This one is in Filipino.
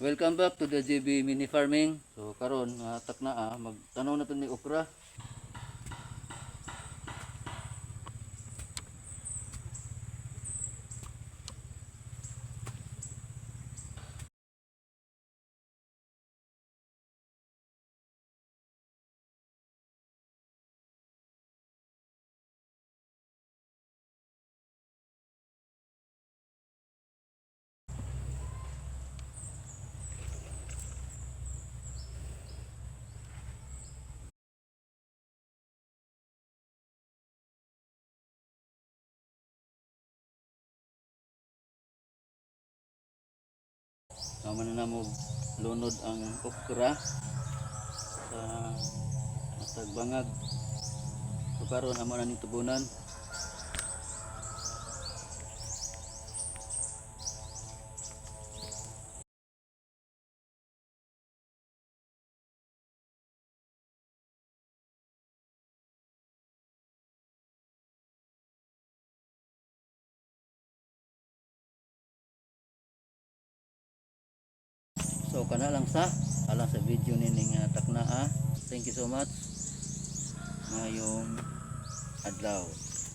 Welcome back to the JB Mini Farming. So karon takna magtanaw na to ni okra. Tama na mo lunod ang okra sa matag bangag. So karon amo na ning tubunan. So kana lang sa video nining takna. Thank you so much. Mayong adlaw.